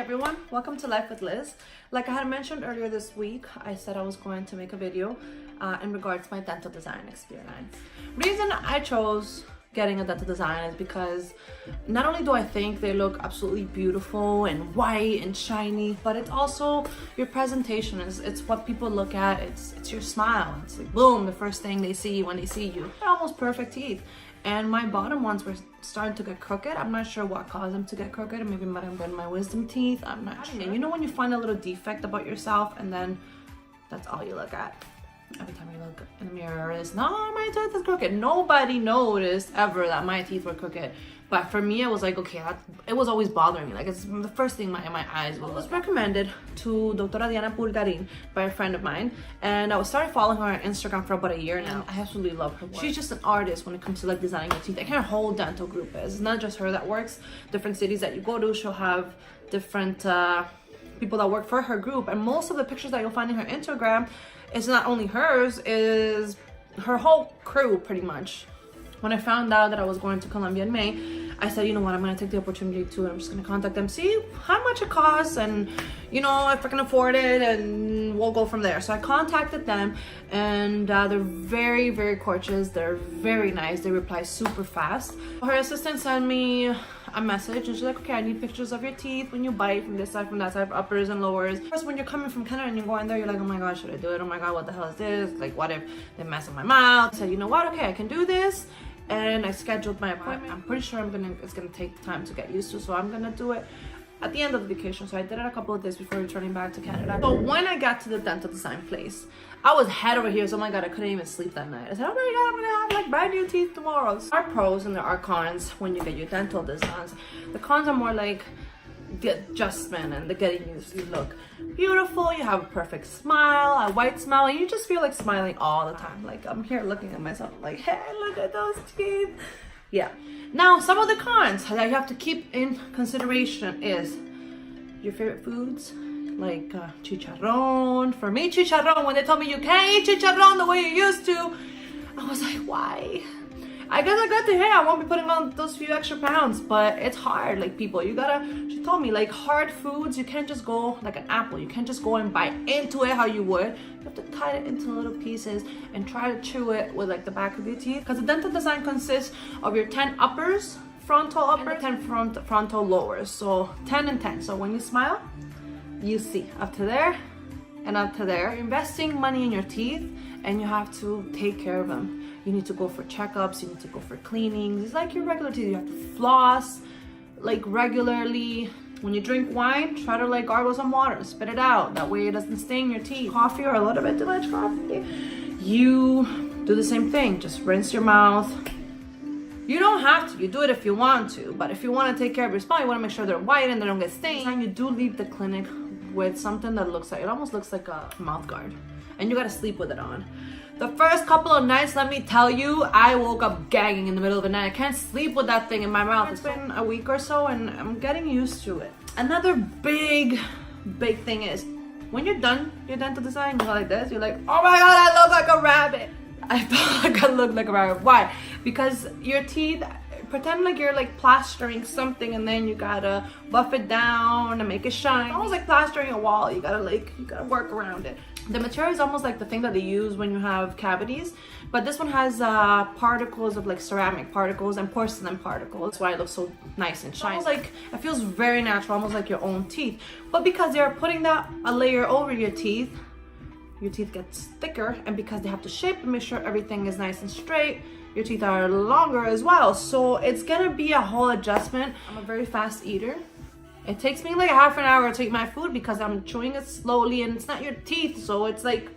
everyone, welcome to Life with Liz. Like I had mentioned earlier this week, I said I was going to make a video in regards to my dental design experience. Reason I chose getting a dental design is because not only do I think they look absolutely beautiful and white and shiny, but it's also your presentation. It's what people look at. It's your smile. It's like boom, the first thing they see when they see you. They're almost perfect teeth. And my bottom ones were starting to get crooked. I'm not sure what caused them to get crooked. Maybe I'm getting my wisdom teeth. I'm not sure. You know when you find a little defect about yourself and then that's all you look at? Every time you look in the mirror, it's no, my tooth is crooked. Nobody noticed ever that my teeth were crooked. But for me, it was like, okay, it was always bothering me. Like it's the first thing in my eyes was recommended to Doctora Diana Pulgarin by a friend of mine. And I was started following her on Instagram for about a year now. I absolutely love her work. She's just an artist when it comes to like designing your teeth. Like her whole dental group is. It's not just her that works. Different cities that you go to, she'll have different people that work for her group. And most of the pictures that you'll find in her Instagram, it's not only hers, is her whole crew pretty much. When I found out that I was going to Colombia in May, I said, you know what, I'm gonna take the opportunity to, I'm just gonna contact them, see how much it costs and, you know, if I can afford it, and we'll go from there. So I contacted them and they're very, very courteous. They're very nice. They reply super fast. Her assistant sent me a message and she's like, okay, I need pictures of your teeth when you bite, from this side, from that side, uppers and lowers. First, when you're coming from Canada and you're going there, you're like, oh my God, should I do it? Oh my God, what the hell is this? Like, what if they mess up my mouth? I said, you know what, okay, I can do this. And I scheduled my appointment. I'm pretty sure it's gonna take time to get used to, so I'm gonna do it at the end of the vacation. So I did it a couple of days before returning back to Canada. So when I got to the dental design place, I was head over here. So oh my God, I couldn't even sleep that night. I said, oh my God, I'm gonna have like brand new teeth tomorrow. There are pros and there are cons when you get your dental designs. The cons are more like the adjustment and the getting used to. You look beautiful, you have a perfect smile, a white smile, and you just feel like smiling all the time. Like I'm here looking at myself like, hey, look at those teeth. Yeah. Now some of the cons that you have to keep in consideration is your favorite foods, like chicharrón. For me, chicharrón, when they told me you can't eat chicharrón the way you used to, I was like, why? I guess I got to hear I won't be putting on those few extra pounds, but it's hard. Like people, she told me like hard foods, you can't just go like an apple. You can't just go and bite into it how you would. You have to cut it into little pieces and try to chew it with like the back of your teeth. Because the dental design consists of your 10 uppers, frontal upper, and 10 frontal lowers. So 10 and 10. So when you smile, you see up to there and up to there. You're investing money in your teeth and you have to take care of them. You need to go for checkups, you need to go for cleanings. It's like your regular teeth. You have to floss like regularly. When you drink wine, try to like gargle some water, spit it out. That way it doesn't stain your teeth. Coffee or a little bit too much coffee, you do the same thing. Just rinse your mouth. You don't have to, you do it if you want to, but if you want to take care of your smile, you want to make sure they're white and they don't get stained. And you do leave the clinic with something that looks like, it almost looks like a mouth guard. And you gotta sleep with it on. The first couple of nights, let me tell you, I woke up gagging in the middle of the night. I can't sleep with that thing in my mouth. It's been a week or so and I'm getting used to it. Another big thing is, when you're done your dental design, you go like this, you're like, oh my God, I look like a rabbit. I felt like I looked like a rabbit. Why? Because your teeth, pretend like you're like plastering something and then you gotta buff it down and make it shine. It's almost like plastering a wall. You gotta work around it. The material is almost like the thing that they use when you have cavities, but this one has particles of like ceramic particles and porcelain particles. That's why it looks so nice and shiny. It's like, it feels very natural, almost like your own teeth. But because they're putting a layer over your teeth gets thicker, and because they have to shape and make sure everything is nice and straight, your teeth are longer as well. So it's gonna be a whole adjustment. I'm a very fast eater. It takes me like a half an hour to eat my food because I'm chewing it slowly and it's not your teeth. So it's like,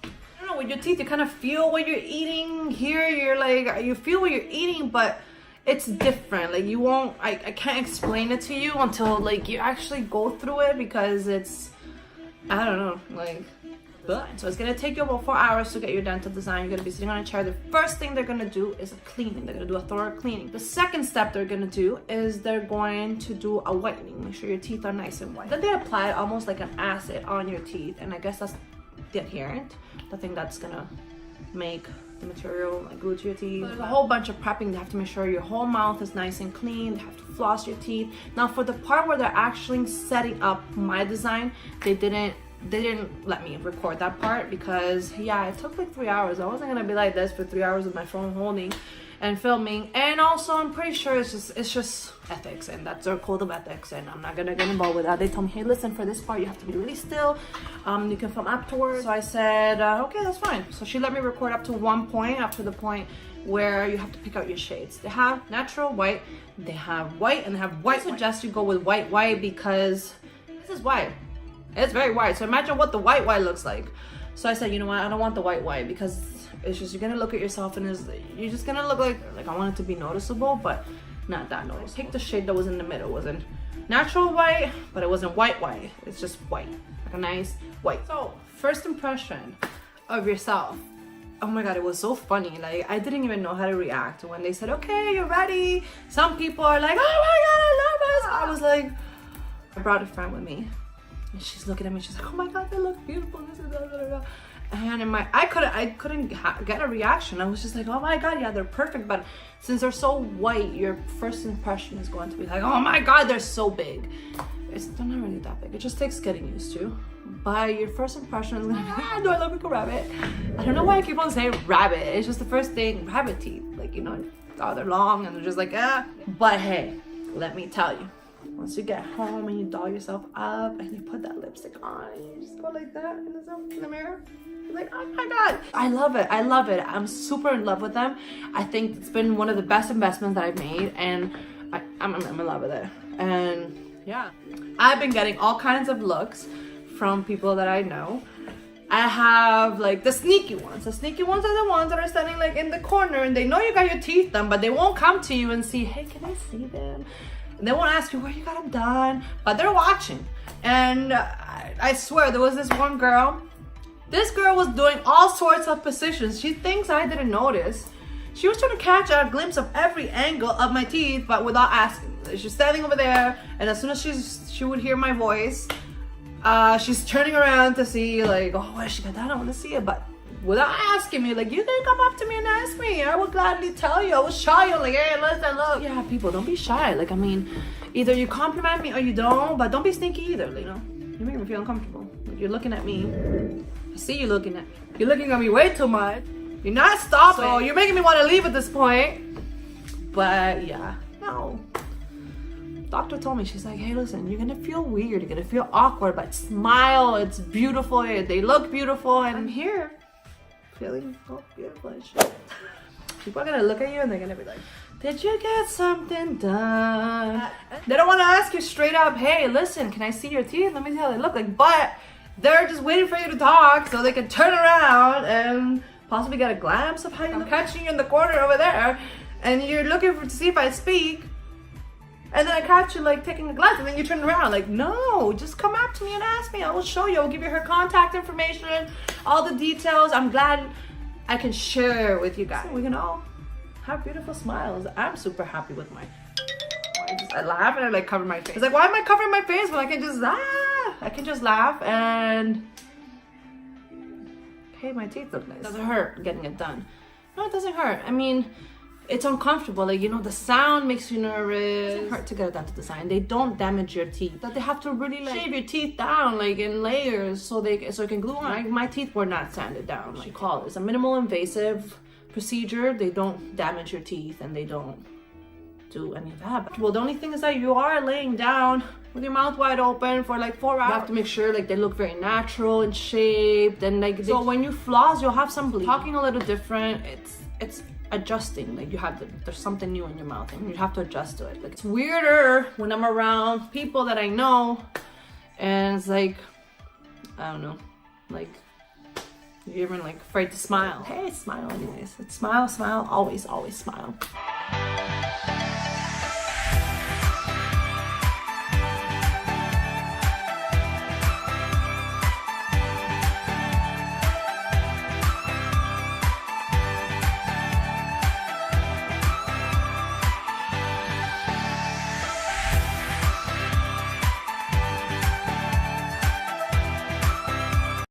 I don't know, with your teeth, you kind of feel what you're eating. Here, you're like, you feel what you're eating, but it's different. Like you won't, I can't explain it to you until like you actually go through it because it's, I don't know, like, so it's gonna take you about 4 hours to get your dental design. You're gonna be sitting on a chair. The first thing they're gonna do is a cleaning. They're gonna do a thorough cleaning. The second step they're gonna do is they're going to do a whitening. Make sure your teeth are nice and white. Then they apply almost like an acid on your teeth, and I guess that's the adherent, the thing that's gonna make the material like glued to your teeth. There's a whole bunch of prepping. They have to make sure your whole mouth is nice and clean. They have to floss your teeth. Now for the part where they're actually setting up my design, they didn't let me record that part because yeah, it took like 3 hours. I wasn't gonna be like this for 3 hours with my phone holding and filming. And also I'm pretty sure it's just ethics, and that's their code of ethics, and I'm not gonna get involved with that. They told me, hey, listen, for this part you have to be really still, you can film afterwards. So I said okay, that's fine. So she let me record up to one point, up to the point where you have to pick out your shades. They have natural white, they have white, and they have white. I suggest you go with white because this is white. It's very white. So imagine what the white looks like. So I said, you know what, I don't want the white because it's just, you're gonna look at yourself and you're just gonna look like I want it to be noticeable, but not that noticeable. Pick the shade that was in the middle. It wasn't natural white, but it wasn't white. It's just white, like a nice white. So first impression of yourself. Oh my god, it was so funny. Like, I didn't even know how to react when they said, okay, you're ready. Some people are like, oh my god, I love this. I was like, I brought a friend with me and she's looking at me, she's like, oh my god, they look beautiful, this and that. And in my, I couldn't get a reaction. I was just like, oh my god, yeah, they're perfect. But since they're so white, your first impression is going to be like, oh my god, they're so big. They're not really that big. It just takes getting used to. But your first impression is gonna be, do I look like a rabbit? I don't know why I keep on saying rabbit. It's just the first thing, rabbit teeth. Like, you know, oh, they're long and they're just like, ah. But hey, let me tell you. Once you get home and you doll yourself up and you put that lipstick on and you just go like that in the mirror, you're like, oh my god, I love it. I love it. I'm super in love with them. I think it's been one of the best investments that I've made, and I'm in love with it. And yeah, I've been getting all kinds of looks from people that I know. I have like the sneaky ones. The sneaky ones are the ones that are standing like in the corner and they know you got your teeth done, but they won't come to you and see, hey, can I see them? And they won't ask you where you got them done, but they're watching. And I swear there was this one girl. This girl was doing all sorts of positions. She thinks I didn't notice. She was trying to catch a glimpse of every angle of my teeth, but without asking. She's standing over there, and as soon as she would hear my voice, she's turning around to see like, oh, where she got that? I want to see it, but without asking me, like, you can come up to me and ask me. I would gladly tell you. I was shy. I'm like, hey, listen, look. Yeah, people, don't be shy. Like, I mean, either you compliment me or you don't, but don't be sneaky either, you know? You make me feel uncomfortable. Like, you're looking at me. I see you looking at me. You're looking at me way too much. You're not stopping. So you're making me want to leave at this point. But yeah, no. Doctor told me, she's like, hey, listen, you're gonna feel weird, you're gonna feel awkward, but smile, it's beautiful, they look beautiful, and I'm here feeling so beautiful and shit. People are gonna look at you and they're gonna be like, did you get something done? They don't want to ask you straight up, hey, listen, can I see your teeth? Let me see how they look like. But they're just waiting for you to talk so they can turn around and possibly get a glimpse of how you look. I'm catching you in the corner over there and you're looking to see if I speak. And then I catch you like taking a glance and then you turn around like, no, just come up to me and ask me. I will show you. I will give you her contact information, all the details. I'm glad I can share with you guys. So we can all have beautiful smiles. I'm super happy with mine. I laugh and I like cover my face. It's like, why am I covering my face when I can just laugh and hey, my teeth look nice. It doesn't hurt getting it done. No, it doesn't hurt. I mean, it's uncomfortable, like, you know, the sound makes you nervous. It doesn't hurt to get a dental design. They don't damage your teeth. That they have to really like shave your teeth down like in layers so it can glue on. My teeth were not sanded down, like you call it. It's a minimal invasive procedure. They don't damage your teeth and they don't do any of that. Well, the only thing is that you are laying down with your mouth wide open for like 4 hours. You have to make sure like they look very natural and shaped, and like so when you floss, you'll have some bleed. Talking a little different. It's adjusting, like there's something new in your mouth and you have to adjust to it. Like, it's weirder when I'm around people that I know and it's like, I don't know, like you're even like afraid to smile. Hey, smile anyways. It's smile, always smile.